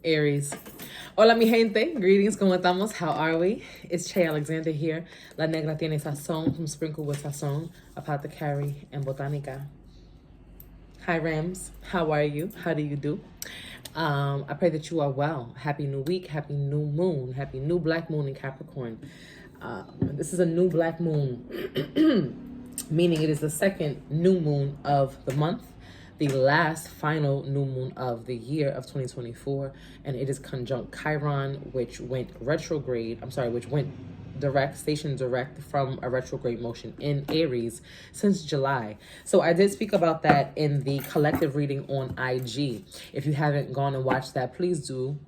Aries. Hola mi gente, greetings, ¿cómo estamos? How are we? It's Che Alexander here, La Negratienesazon from SprinkledSazon, Apothecary and Botanica. Hi Rams, how are you? How do you do? I pray that you are well. Happy new week, happy new moon, happy new black moon in Capricorn. This is a new black moon, meaning it is the second new moon of the month, the last final new moon of the year of 2024, and it is conjunct Chiron, which went retrograde. Which went station direct from a retrograde motion in Aries since July. So I did speak about that in the collective reading on IG. If you haven't gone and watched that, please do.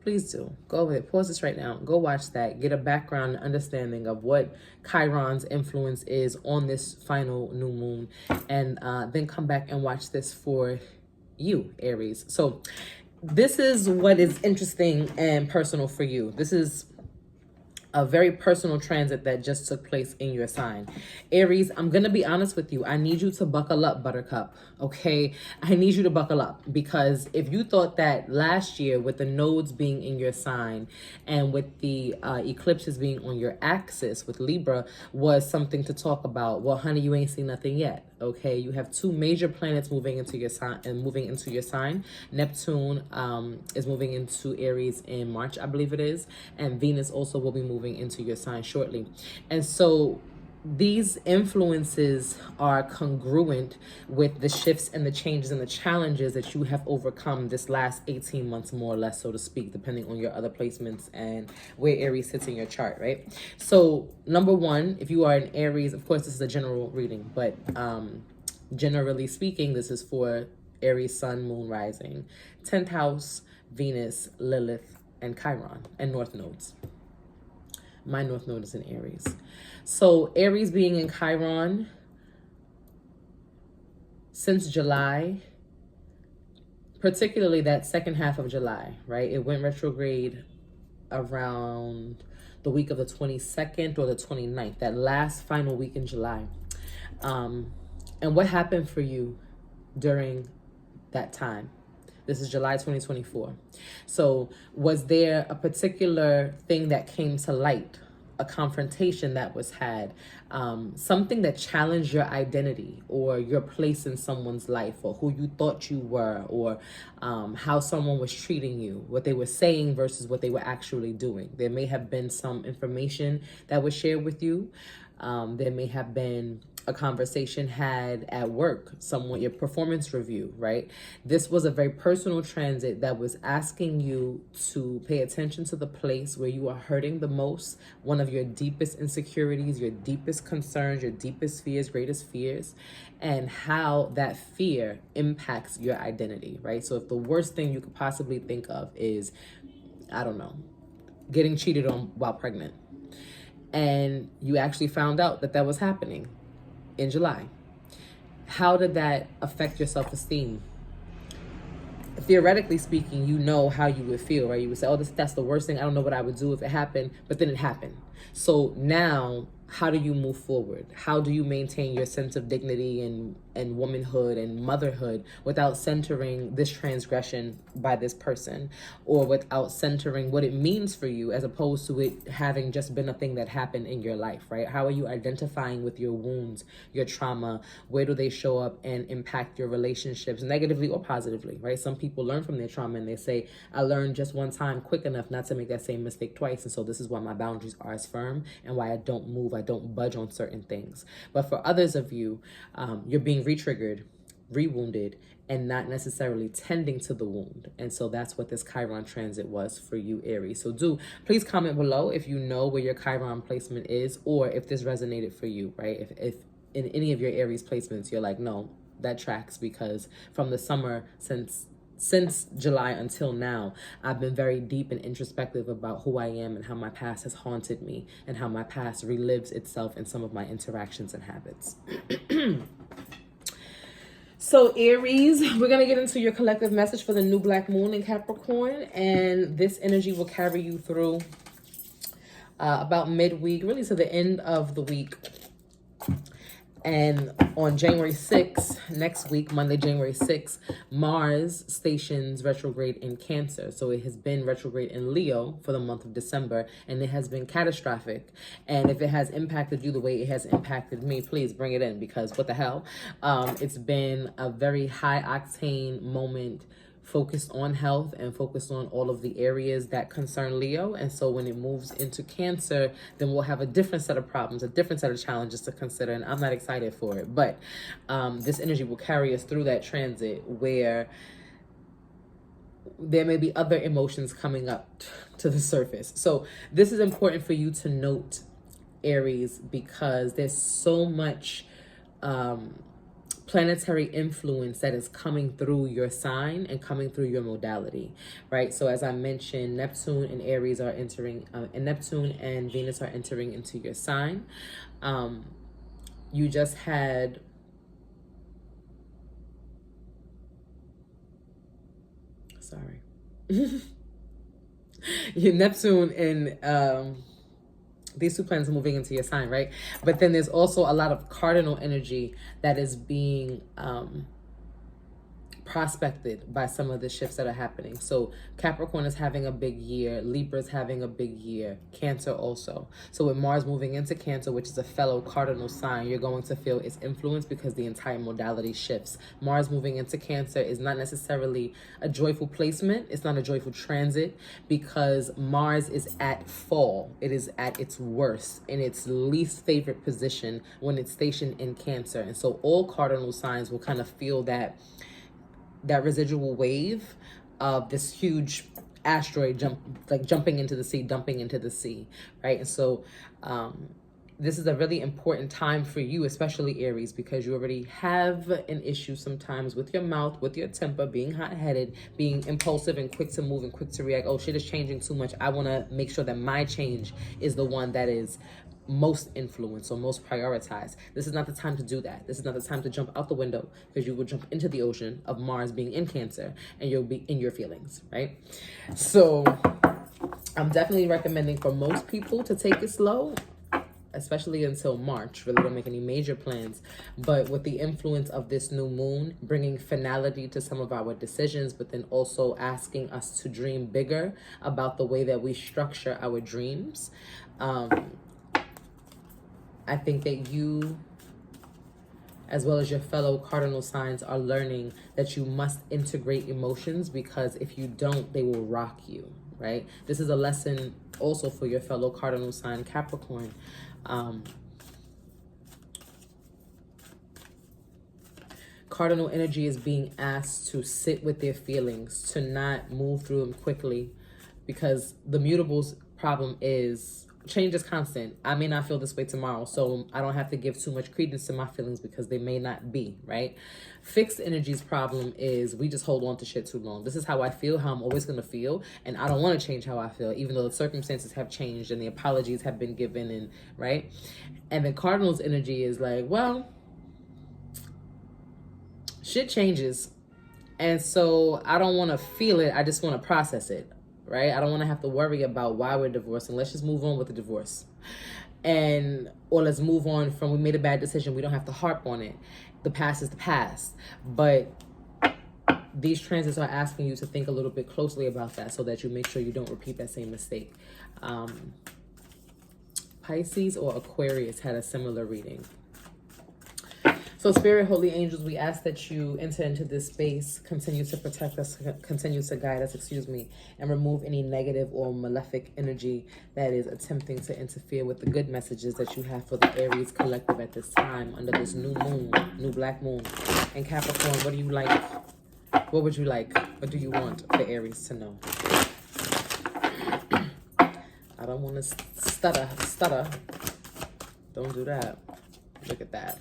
Please do. Go over it. Pause this right now. Go watch that. Get a background and understanding of what Chiron's influence is on this final new moon. And then come back and watch this for you, Aries. So this is what is interesting and personal for you. This is a very personal transit that just took place in your sign. Aries, I'm going to be honest with you. I need you to buckle up, Buttercup. Okay? I need you to buckle up, because if you thought that last year with the nodes being in your sign and with the eclipses being on your axis with Libra was something to talk about, well, honey, you ain't seen nothing yet. Okay, you have two major planets moving into your sign. Neptune is moving into Aries in March, I believe it is, and Venus also will be moving into your sign shortly. And so these influences are congruent with the shifts and the changes and the challenges that you have overcome this last 18 months, more or less, so to speak, depending on your other placements and where Aries sits in your chart, right? So number one, if you are an Aries, of course, this is a general reading, but generally speaking, this is for Aries, Sun, Moon, Rising, 10th house, Venus, Lilith, and Chiron, and North nodes. My North node is in Aries. So Aries being in Chiron since July, particularly that second half of July, right? It went retrograde around the week of the 22nd or the 29th, that last final week in July. And what happened for you during that time? This is July 2024. So was there a particular thing that came to light, a confrontation that was had, something that challenged your identity or your place in someone's life, or who you thought you were, or how someone was treating you, what they were saying versus what they were actually doing? There may have been some information that was shared with you. There may have been a conversation had at work, your performance review, right? This was a very personal transit that was asking you to pay attention to the place where you are hurting the most, one of your deepest insecurities, your deepest concerns, your deepest fears, greatest fears, and how that fear impacts your identity, right? So if the worst thing you could possibly think of is, I don't know, getting cheated on while pregnant, and you actually found out that that was happening in July, how did that affect your self-esteem? Theoretically speaking, you know how you would feel, right? You would say, oh, that's the worst thing. I don't know what I would do if it happened, but then it happened. So now, how do you move forward? How do you maintain your sense of dignity and womanhood and motherhood without centering this transgression by this person, or without centering what it means for you, as opposed to it having just been a thing that happened in your life, right? How are you identifying with your wounds, your trauma? Where do they show up and impact your relationships, negatively or positively, right? Some people learn from their trauma and they say, I learned just one time quick enough not to make that same mistake twice. And so this is why my boundaries are as firm and why I don't move, I don't budge on certain things. But for others of you, you're being re-triggered, re-wounded, and not necessarily tending to the wound. And so that's what this Chiron transit was for you, Aries. So please comment below if you know where your Chiron placement is, or if this resonated for you, right? If in any of your Aries placements, you're like, no, that tracks, because from the summer, since July until now, I've been very deep and introspective about who I am and how my past has haunted me and how my past relives itself in some of my interactions and habits. So Aries, we're going to get into your collective message for the new black moon in Capricorn, and this energy will carry you through about midweek, really to the end of the week. And on January 6th, next week, Monday, January 6th, Mars stations retrograde in Cancer. So it has been retrograde in Leo for the month of December, and it has been catastrophic. And if it has impacted you the way it has impacted me, please bring it in, because what the hell? It's been a very high octane moment, focused on health and focused on all of the areas that concern Leo. And so when it moves into Cancer, then we'll have a different set of problems, a different set of challenges to consider. And I'm not excited for it, but this energy will carry us through that transit where there may be other emotions coming up to the surface. So this is important for you to note, Aries, because there's so much planetary influence that is coming through your sign and coming through your modality, right? So as I mentioned, Neptune and Aries are entering, and Neptune and Venus are entering into your sign. You just had your Neptune and these two planets are moving into your sign, right? But then there's also a lot of cardinal energy that is being prospected by some of the shifts that are happening. So Capricorn is having a big year, Libra is having a big year, Cancer also. So with Mars moving into Cancer, which is a fellow cardinal sign, you're going to feel its influence because the entire modality shifts. Mars moving into Cancer is not necessarily a joyful placement. It's not a joyful transit because Mars is at fall. It is at its worst, in its least favorite position when it's stationed in Cancer. And so all cardinal signs will kind of feel that residual wave of this huge asteroid jumping into the sea, dumping into the sea, right? And so this is a really important time for you, especially Aries, because you already have an issue sometimes with your mouth, with your temper, being hot-headed, being impulsive and quick to move and quick to react. Oh, shit is changing too much. I want to make sure that my change is the one that is most influenced or most prioritized. This is not the time to do that. This is not the time to jump out the window, because you will jump into the ocean of Mars being in Cancer and you'll be in your feelings, right? So I'm definitely recommending for most people to take it slow, especially until March. Really don't make any major plans. But with the influence of this new moon, bringing finality to some of our decisions, but then also asking us to dream bigger about the way that we structure our dreams. I think that you, as well as your fellow cardinal signs, are learning that you must integrate emotions, because if you don't, they will rock you, right? This is a lesson also for your fellow cardinal sign, Capricorn. Cardinal energy is being asked to sit with their feelings, to not move through them quickly, because the mutables problem is change is constant. I may not feel this way tomorrow, so I don't have to give too much credence to my feelings because they may not be, right? Fixed energy's problem is we just hold on to shit too long. This is how I feel, how I'm always going to feel, and I don't want to change how I feel, even though the circumstances have changed and the apologies have been given, and right? And then Cardinal's energy is like, well, shit changes, and so I don't want to feel it. I just want to process it. Right? I don't want to have to worry about why we're divorcing. Let's just move on with the divorce. Or let's move on from, we made a bad decision. We don't have to harp on it. The past is the past. But these transits are asking you to think a little bit closely about that so that you make sure you don't repeat that same mistake. Pisces or Aquarius had a similar reading. So Spirit, Holy Angels, we ask that you enter into this space, continue to protect us, continue to guide us, and remove any negative or malefic energy that is attempting to interfere with the good messages that you have for the Aries collective at this time under this new moon, new black moon. And Capricorn, what do you like? What would you like? What do you want the Aries to know? I don't want to stutter. Don't do that. Look at that.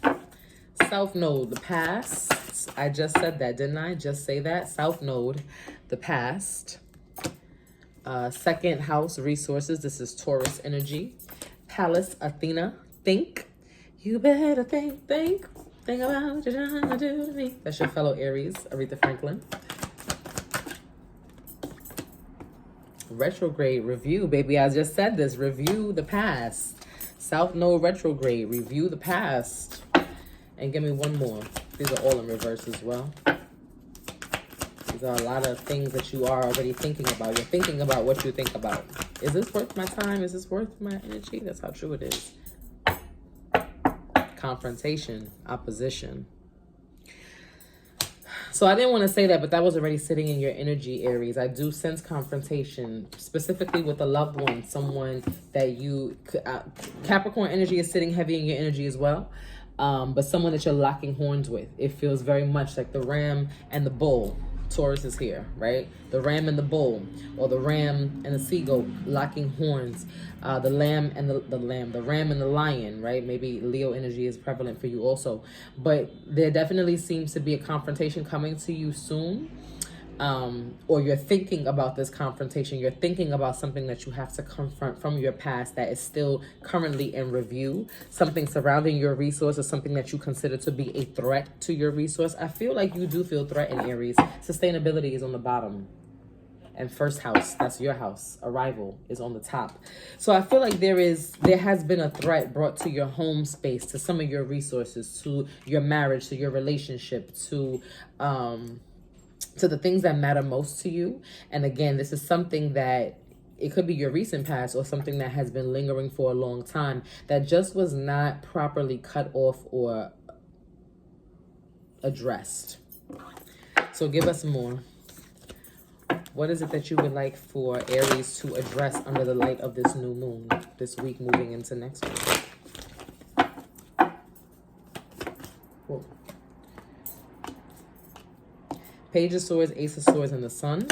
South Node, the past. I just said that, didn't I? Just say that. South Node, the past. Second house, resources. This is Taurus energy. Palace, Athena, think. You better think about what you're trying to do to me. That's your fellow Aries, Aretha Franklin. Retrograde, review, baby. I just said this. Review the past. South Node retrograde, review the past. And give me one more. These are all in reverse as well. These are a lot of things that you are already thinking about. You're thinking about what you think about. Is this worth my time? Is this worth my energy? That's how true it is. Confrontation, opposition. So I didn't want to say that, but that was already sitting in your energy, Aries. I do sense confrontation, specifically with a loved one, someone that you... Capricorn energy is sitting heavy in your energy as well. But someone that you're locking horns with. It feels very much like the ram and the bull. Taurus is here, right? The ram and the bull, or the ram and the seagull locking horns. The ram and the lion, right? Maybe Leo energy is prevalent for you also. But there definitely seems to be a confrontation coming to you soon. Or you're thinking about this confrontation. You're thinking about something that you have to confront from your past that is still currently in review. Something surrounding your resource or something that you consider to be a threat to your resource. I feel like you do feel threatened, Aries. Sustainability is on the bottom. And first house, that's your house. Arrival is on the top. So I feel like there has been a threat brought to your home space, to some of your resources, to your marriage, to your relationship, to the things that matter most to you. And again, this is something that it could be your recent past or something that has been lingering for a long time that just was not properly cut off or addressed. So give us more. What is it that you would like for Aries to address under the light of this new moon this week moving into next week? Whoa. Page of Swords, Ace of Swords, and the Sun.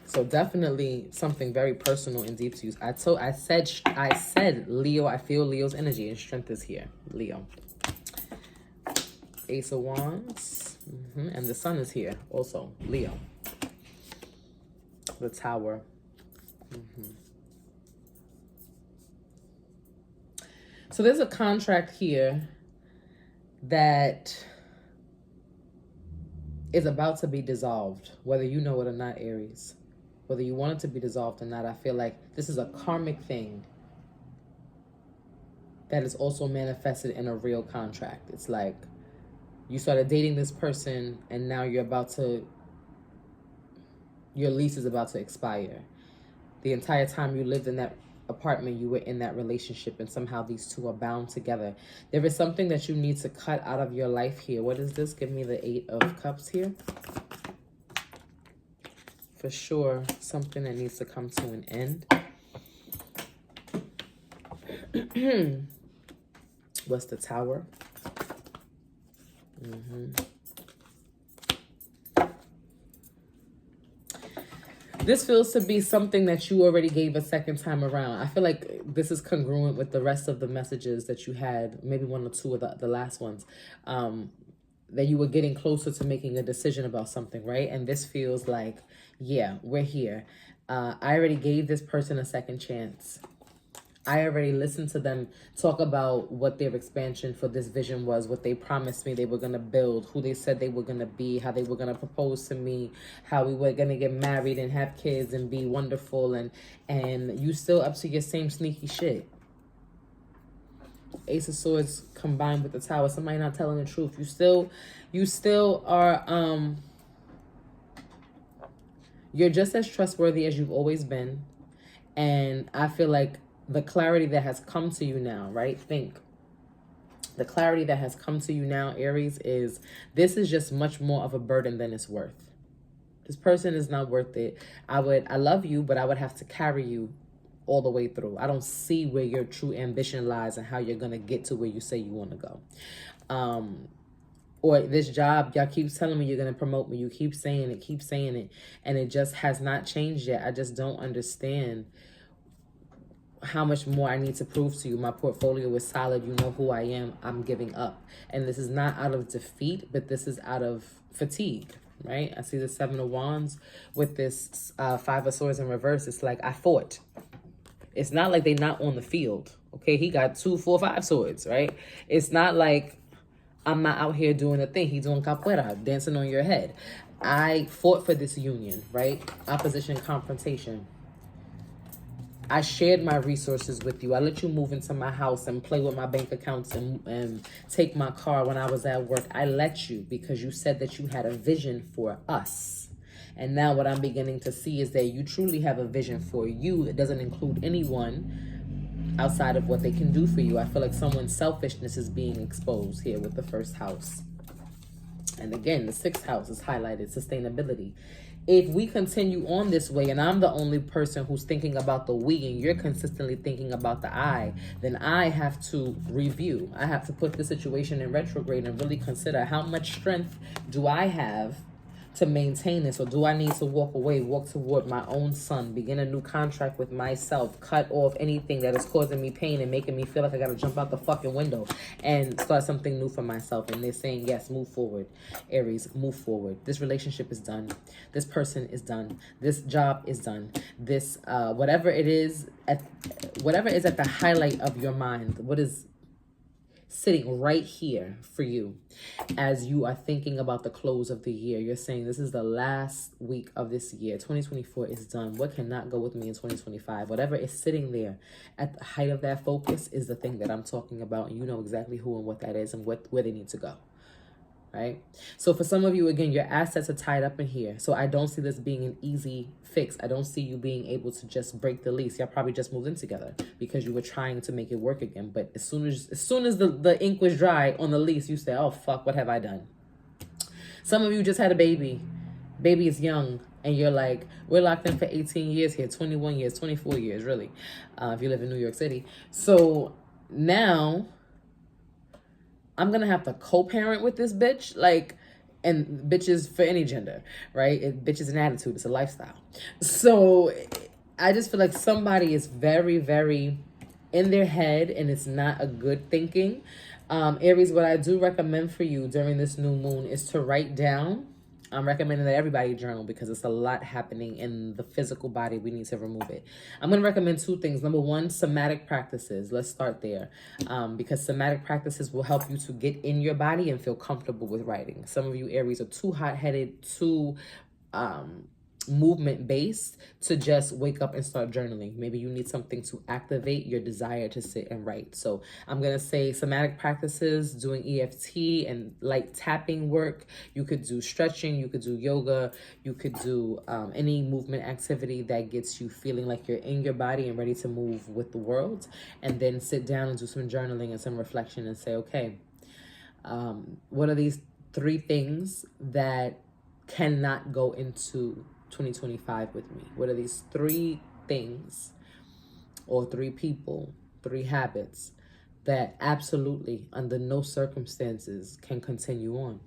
So definitely something very personal and deep to you. I said Leo. I feel Leo's energy and strength is here. Leo. Ace of Wands. And the Sun is here also. Leo. The Tower. So there's a contract here that is about to be dissolved, whether you know it or not, Aries. Whether you want it to be dissolved or not, I feel like this is a karmic thing that is also manifested in a real contract. It's like you started dating this person and now your lease is about to expire. The entire time you lived in that apartment, you were in that relationship, and somehow these two are bound together. There is something that you need to cut out of your life here. What is this? Give me the 8 of Cups here. For sure, something that needs to come to an end. What's the Tower? This feels to be something that you already gave a second time around. I feel like this is congruent with the rest of the messages that you had, maybe 1 or 2 of the last ones, that you were getting closer to making a decision about something, right? And this feels like, yeah, we're here. I already gave this person a second chance. I already listened to them talk about what their expansion for this vision was, what they promised me they were going to build, who they said they were going to be, how they were going to propose to me, how we were going to get married and have kids and be wonderful. And you still up to your same sneaky shit. Ace of Swords combined with the Tower. Somebody not telling the truth. You still are, you're just as trustworthy as you've always been. And I feel like the clarity that has come to you now, right? Think. The clarity that has come to you now, Aries, is this is just much more of a burden than it's worth. This person is not worth it. I love you, but I would have to carry you all the way through. I don't see where your true ambition lies and how you're going to get to where you say you want to go. Or this job, y'all keep telling me you're going to promote me. You keep saying it, and it just has not changed yet. I just don't understand how much more I need to prove to you. My portfolio is solid. You know who I am. I'm giving up. And this is not out of defeat, but this is out of fatigue, right? I see the 7 of Wands with this 5 of Swords in reverse. It's like I fought. It's not like they're not on the field, okay? He got 2, 4, 5 swords, right? It's not like I'm not out here doing a thing. He's doing capoeira, dancing on your head. I fought for this union, right? Opposition, confrontation. I shared my resources with you. I let you move into my house and play with my bank accounts and take my car when I was at work. I let you because you said that you had a vision for us. And now what I'm beginning to see is that you truly have a vision for you. It doesn't include anyone outside of what they can do for you. I feel like someone's selfishness is being exposed here with the first house. And again, the sixth house is highlighted, sustainability. If we continue on this way and I'm the only person who's thinking about the we and you're consistently thinking about the I, then I have to review. I have to put the situation in retrograde and really consider how much strength do I have to maintain this, or do I need to walk away, walk toward my own son, begin a new contract with myself, cut off anything that is causing me pain and making me feel like I gotta jump out the fucking window and start something new for myself. And they're saying, yes, move forward. Aries, move forward. This relationship is done. This person is done. This job is done. This, whatever is at the highlight of your mind, what is sitting right here for you as you are thinking about the close of the year. You're saying this is the last week of this year. 2024 is done. What cannot go with me in 2025? Whatever is sitting there at the height of that focus is the thing that I'm talking about. And you know exactly who and what that is and where they need to go. Right? So for some of you, again, your assets are tied up in here. So I don't see this being an easy fix. I don't see you being able to just break the lease. Y'all probably just moved in together because you were trying to make it work again. But as soon as the ink was dry on the lease, you say, oh, fuck, what have I done? Some of you just had a baby. Baby is young. And you're like, we're locked in for 18 years here, 21 years, 24 years, really, if you live in New York City. So now I'm going to have to co-parent with this bitch. Like, and bitches for any gender, right? Bitch is an attitude. It's a lifestyle. So I just feel like somebody is very, very in their head and it's not a good thinking. Aries, what I do recommend for you during this new moon is to write down. I'm recommending that everybody journal because it's a lot happening in the physical body. We need to remove it. I'm going to recommend two things. Number one, somatic practices. Let's start there because somatic practices will help you to get in your body and feel comfortable with writing. Some of you Aries are too hot-headed, too movement based to just wake up and start journaling. Maybe you need something to activate your desire to sit and write. So I'm going to say somatic practices, doing EFT and light tapping work. You could do stretching, you could do yoga, you could do any movement activity that gets you feeling like you're in your body and ready to move with the world. And then sit down and do some journaling and some reflection and say, okay, what are these three things that cannot go into 2025 with me? What are these three things or three people, three habits that absolutely under no circumstances can continue on?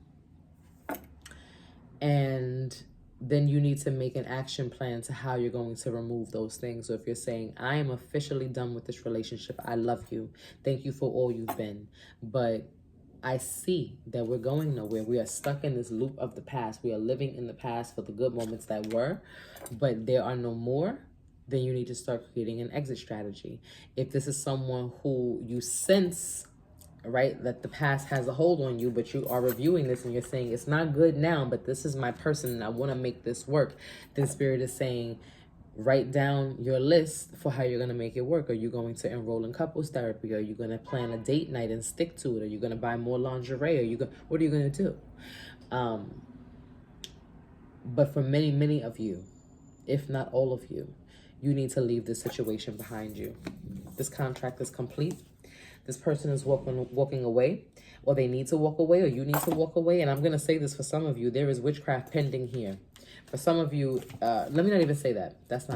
And then you need to make an action plan to how you're going to remove those things. So if you're saying, I am officially done with this relationship, I love you, thank you for all you've been, but I see that we're going nowhere. We are stuck in this loop of the past. We are living in the past for the good moments that were, but there are no more. Then you need to start creating an exit strategy. If this is someone who you sense, right, that the past has a hold on you, but you are reviewing this and you're saying, it's not good now, but this is my person and I want to make this work, then Spirit is saying, write down your list for how you're going to make it work. Are you going to enroll in couples therapy? Are you going to plan a date night and stick to it? Are you going to buy more lingerie? What are you going to do? But for many, many of you, if not all of you, you need to leave this situation behind you. This contract is complete. This person is walking away, or they need to walk away, or you need to walk away. And I'm going to say this for some of you, there is witchcraft pending here. For some of you, let me not even say that. That's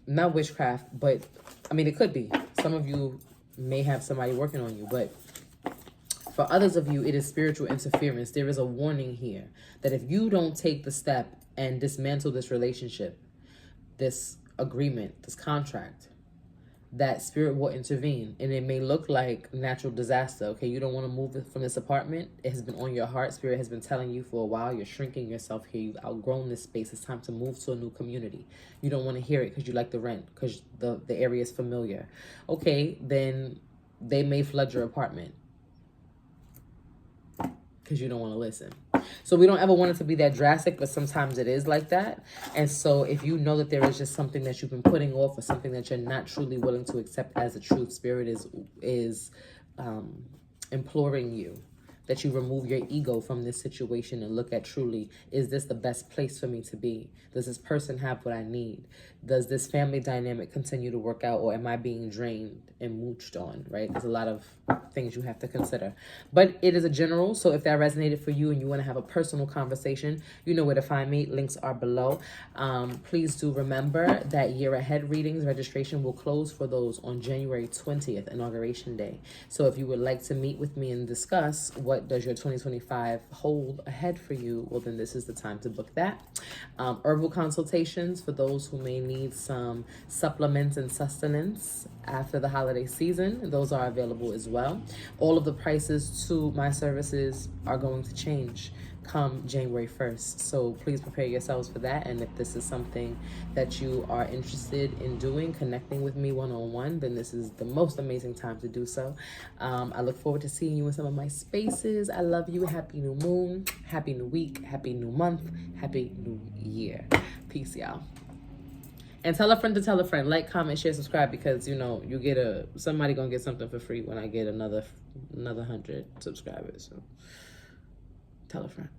not witchcraft, but I mean, it could be. Some of you may have somebody working on you, but for others of you, it is spiritual interference. There is a warning here that if you don't take the step and dismantle this relationship, this agreement, this contract, that Spirit will intervene. And it may look like natural disaster. Okay, you don't want to move from this apartment. It has been on your heart. Spirit has been telling you for a while. You're shrinking yourself here. You've outgrown this space. It's time to move to a new community. You don't want to hear it because you like the rent, because the area is familiar. Okay, then they may flood your apartment because you don't want to listen. So we don't ever want it to be that drastic, but sometimes it is like that. And so if you know that there is just something that you've been putting off or something that you're not truly willing to accept as the truth, Spirit is imploring you that you remove your ego from this situation and look at truly, is this the best place for me to be? Does this person have what I need? Does this family dynamic continue to work out, or am I being drained and mooched on, right? There's a lot of things you have to consider. But it is a general, so if that resonated for you and you want to have a personal conversation, you know where to find me. Links are below. Please do remember that year ahead readings registration will close for those on January 20th, Inauguration Day. So if you would like to meet with me and discuss what does your 2025 hold ahead for you, well, then this is the time to book that. Herbal consultations for those who may need some supplements and sustenance after the holiday season, those are available as well. All of the prices to my services are going to change come January 1st. So please prepare yourselves for that. And if this is something that you are interested in doing, connecting with me one-on-one, then this is the most amazing time to do so. I look forward to seeing you in some of my spaces. I love you. Happy new moon, happy new week, happy new month, happy new year. Peace, y'all. And tell a friend to tell a friend. Like, comment, share, subscribe, because you know you get somebody gonna get something for free when I get another 100 subscribers. So tell a friend.